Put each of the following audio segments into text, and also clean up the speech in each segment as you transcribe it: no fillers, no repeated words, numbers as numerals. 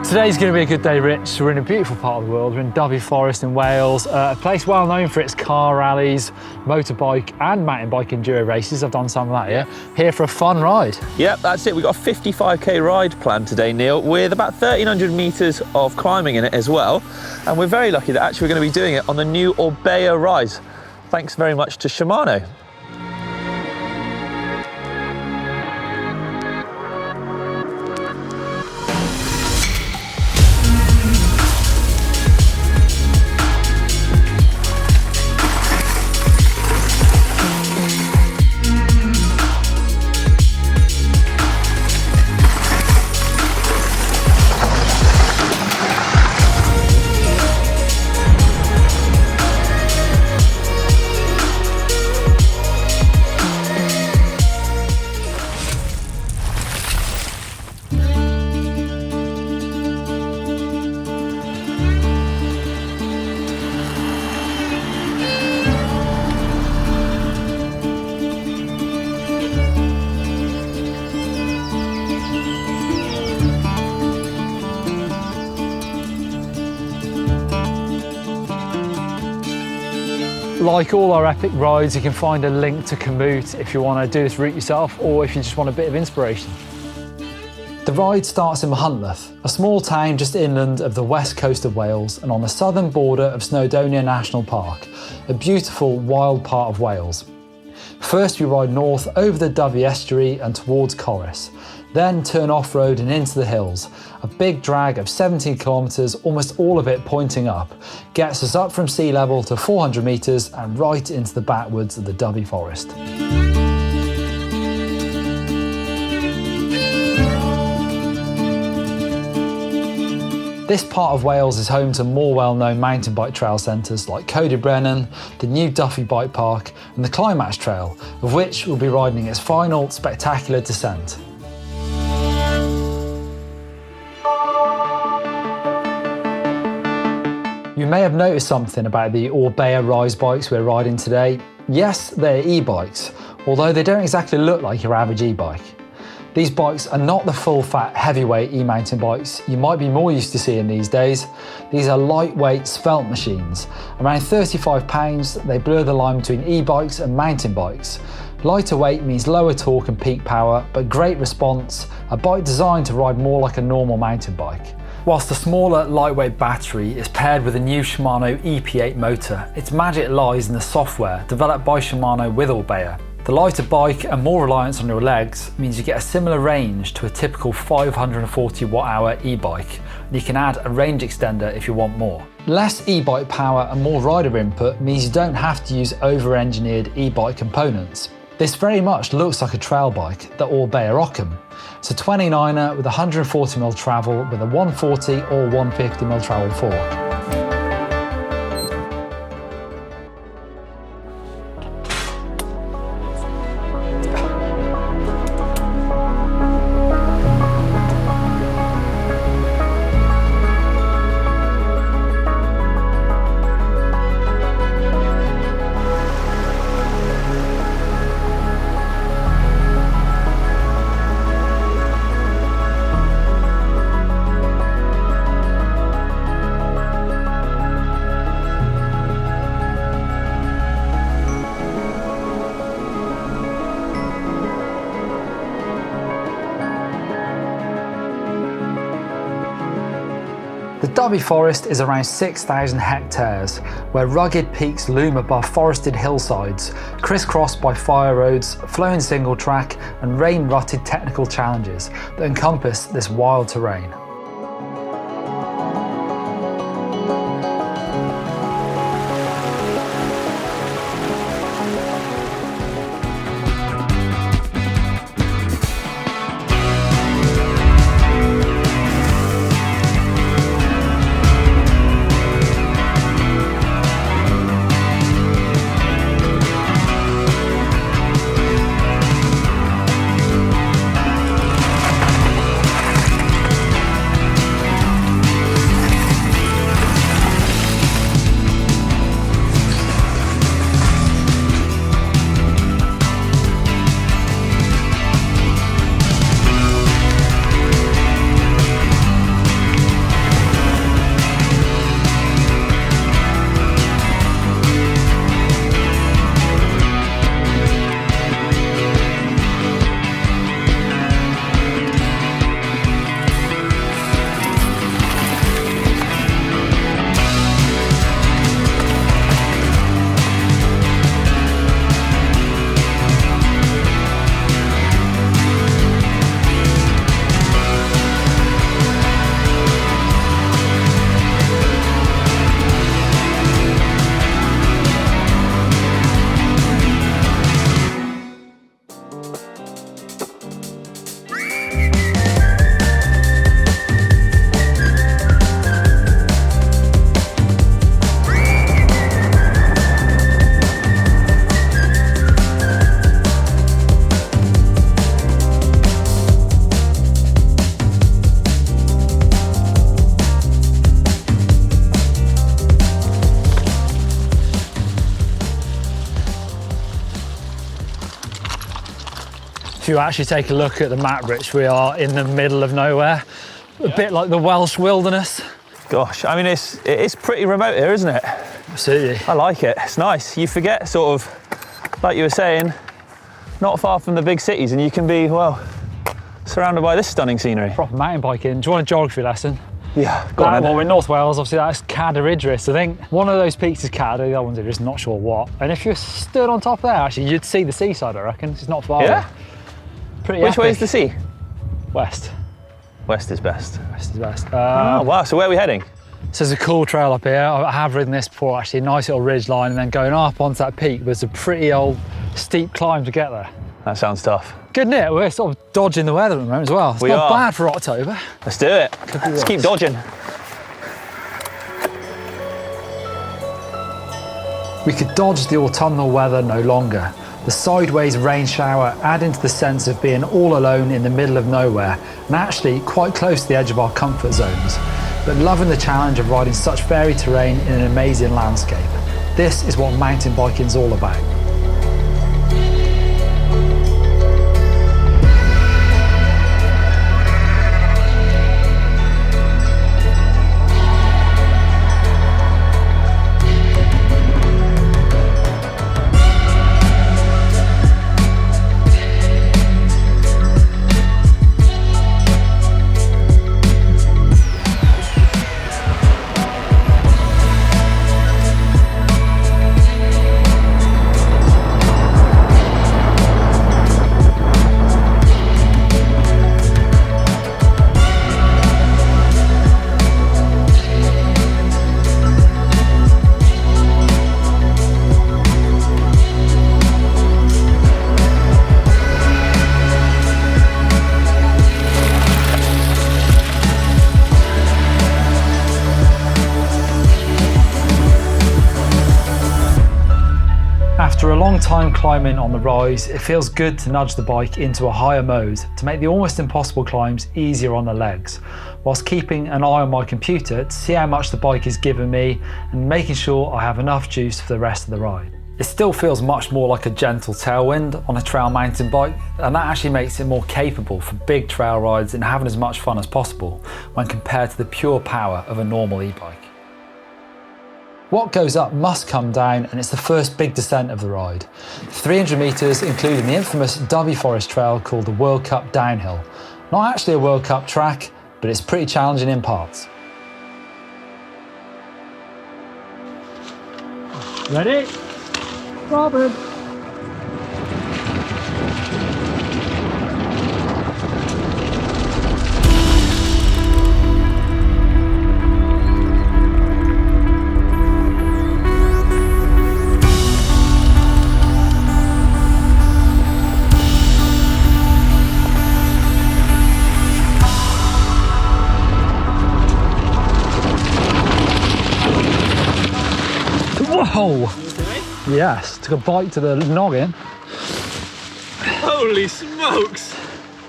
Today's going to be a good day, Rich. We're in a beautiful part of the world. We're in Dyfi Forest in Wales, a place well known for its car rallies, motorbike and mountain bike enduro races. I've done some of that here for a fun ride. Yep, that's it. We've got a 55k ride planned today, Neil, with about 1,300 metres of climbing in it as well. And we're very lucky that actually we're going to be doing it on the new Orbea Rise. Thanks very much to Shimano. Like all our epic rides, you can find a link to Komoot if you want to do this route yourself or if you just want a bit of inspiration. The ride starts in Machynlleth, a small town just inland of the west coast of Wales and on the southern border of Snowdonia National Park, a beautiful wild part of Wales. First we ride north over the Dyfi estuary and towards Corris, then turn off-road and into the hills. A big drag of 17 kilometres, almost all of it pointing up, gets us up from sea level to 400 metres and right into the backwoods of the Dyfi Forest. This part of Wales is home to more well-known mountain bike trail centres like Coedy Brennan, the new Dyfi Bike Park and the Climax Trail, of which we'll be riding its final spectacular descent. You may have noticed something about the Orbea Rise bikes we're riding today. Yes, they're e-bikes, although they don't exactly look like your average e-bike. These bikes are not the full-fat heavyweight e-mountain bikes you might be more used to seeing these days. These are lightweight svelte machines. Around 35 pounds, they blur the line between e-bikes and mountain bikes. Lighter weight means lower torque and peak power, but great response, a bike designed to ride more like a normal mountain bike. Whilst the smaller, lightweight battery is paired with a new Shimano EP8 motor, its magic lies in the software developed by Shimano with Orbea. The lighter bike and more reliance on your legs means you get a similar range to a typical 540 watt-hour e-bike, and you can add a range extender if you want more. Less e-bike power and more rider input means you don't have to use over-engineered e-bike components. This very much looks like a trail bike, the Orbea Occam. It's a 29er with 140mm travel with a 140 or 150mm travel fork. The Dyfi Forest is around 6,000 hectares, where rugged peaks loom above forested hillsides, crisscrossed by fire roads, flowing single track and rain-rutted technical challenges that encompass this wild terrain. If you actually take a look at the map, Rich, we are in the middle of nowhere, a bit like the Welsh wilderness. Gosh, I mean, it's pretty remote here, isn't it? Absolutely. I like it, it's nice. You forget sort of, like you were saying, not far from the big cities, and you can be, well, surrounded by this stunning scenery. Proper mountain biking. Do you want a geography lesson? Yeah, go on. Well, we're in North Wales, obviously that's Cadair Idris. I think one of those peaks is Cadair, the other one's Idris, not sure what. And if you stood on top there, actually, you'd see the seaside, I reckon. It's not far away. Pretty Which epic. way is the sea? West. West is best. West is best. Oh, wow, so where are we heading? So there's a cool trail up here. I have ridden this before, actually, a nice little ridge line, and then going up onto that peak, there's a pretty old steep climb to get there. That sounds tough. Good, isn't it? We're sort of dodging the weather at the moment as well. It's not bad for October. Let's do it. Let's keep dodging. We could dodge the autumnal weather no longer. The sideways rain shower adding to the sense of being all alone in the middle of nowhere, and actually quite close to the edge of our comfort zones, but loving the challenge of riding such varied terrain in an amazing landscape. This is what mountain biking's all about. After a long time climbing on the Rise, it feels good to nudge the bike into a higher mode to make the almost impossible climbs easier on the legs, whilst keeping an eye on my computer to see how much the bike is giving me and making sure I have enough juice for the rest of the ride. It still feels much more like a gentle tailwind on a trail mountain bike, and that actually makes it more capable for big trail rides and having as much fun as possible when compared to the pure power of a normal e-bike. What goes up must come down, and it's the first big descent of the ride. 300 metres, including the infamous Dyfi Forest trail called the World Cup Downhill. Not actually a World Cup track, but it's pretty challenging in parts. Ready? Robin! Whoa! Yes, took a bite to the noggin. Holy smokes!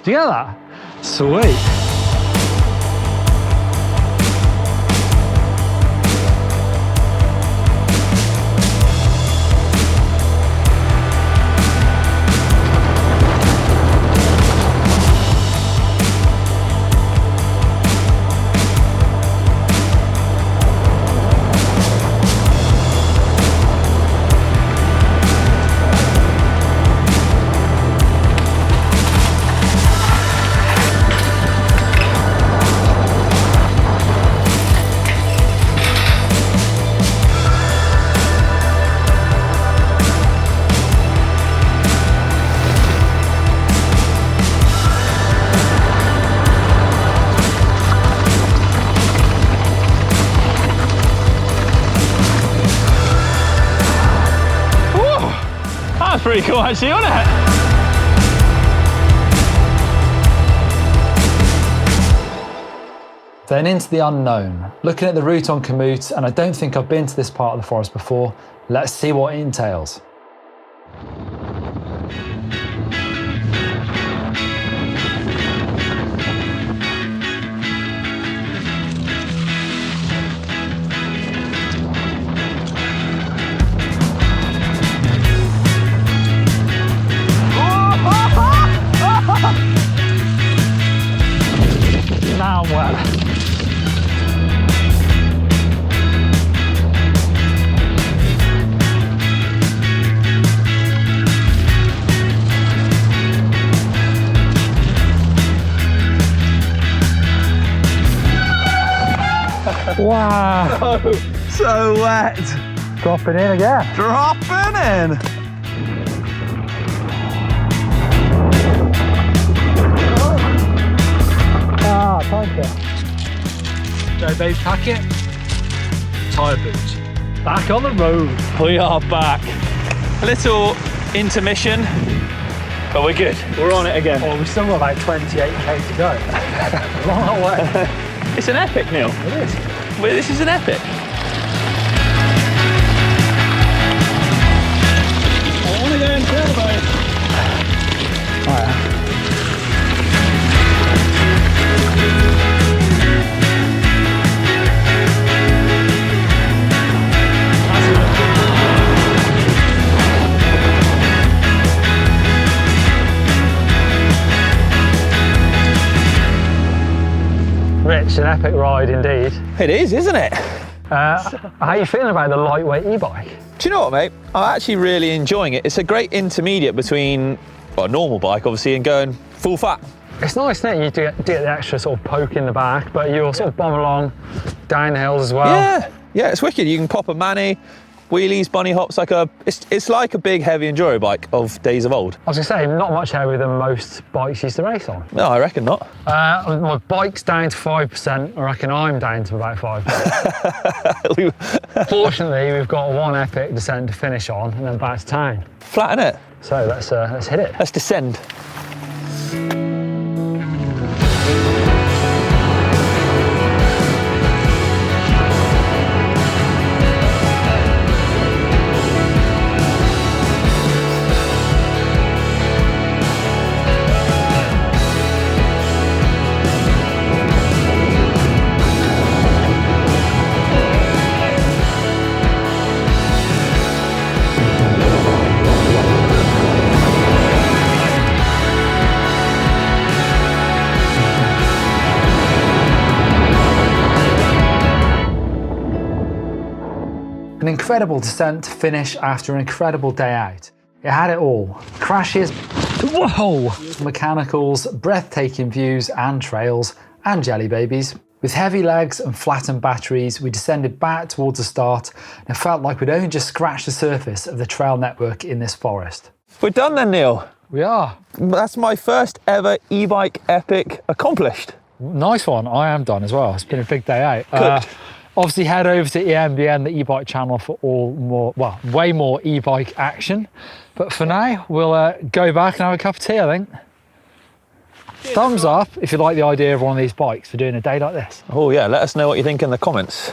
Do you get that? Sweet. Pretty cool actually, wasn't it? Then into the unknown. Looking at the route on Komoot, and I don't think I've been to this part of the forest before. Let's see what it entails. Oh! Ah, So wet. dropping in again. Dropping in. Ah, tiger. So babe, pack it. Tire boots. Back on the road. We are back. A little intermission, but we're good. We're on it again. Oh, we've still got like 28k to go. Long way. It's an epic, Neil. It is. Well, this is an epic. I want to go in turbo. Alright. Rich, an epic ride indeed. It is, isn't it? How are you feeling about the lightweight e-bike? Do you know what, mate? I'm actually really enjoying it. It's a great intermediate between a normal bike, obviously, and going full fat. It's nice, isn't it? You do get the extra sort of poke in the back, but you also bomb along down the hills as well. Yeah, it's wicked. You can pop a mani, wheelies, bunny hops, it's like a big heavy enduro bike of days of old. I was gonna say, not much heavier than most bikes used to race on. No, I reckon not. My bike's down to 5%, I reckon I'm down to about 5%. Fortunately, we've got one epic descent to finish on and then back to town. Flatten it. So let's hit it. Let's descend. An incredible descent to finish after an incredible day out. It had it all. Crashes, whoa, mechanicals, breathtaking views and trails, and jelly babies. With heavy legs and flattened batteries, we descended back towards the start and it felt like we'd only just scratched the surface of the trail network in this forest. We're done then, Neil. We are. That's my first ever e-bike epic accomplished. Nice one. I am done as well. It's been a big day out. Obviously head over to EMBN, the e-bike channel, for way more e-bike action. But for now, we'll go back and have a cup of tea, I think. Thumbs up if you like the idea of one of these bikes for doing a day like this. Oh yeah, let us know what you think in the comments.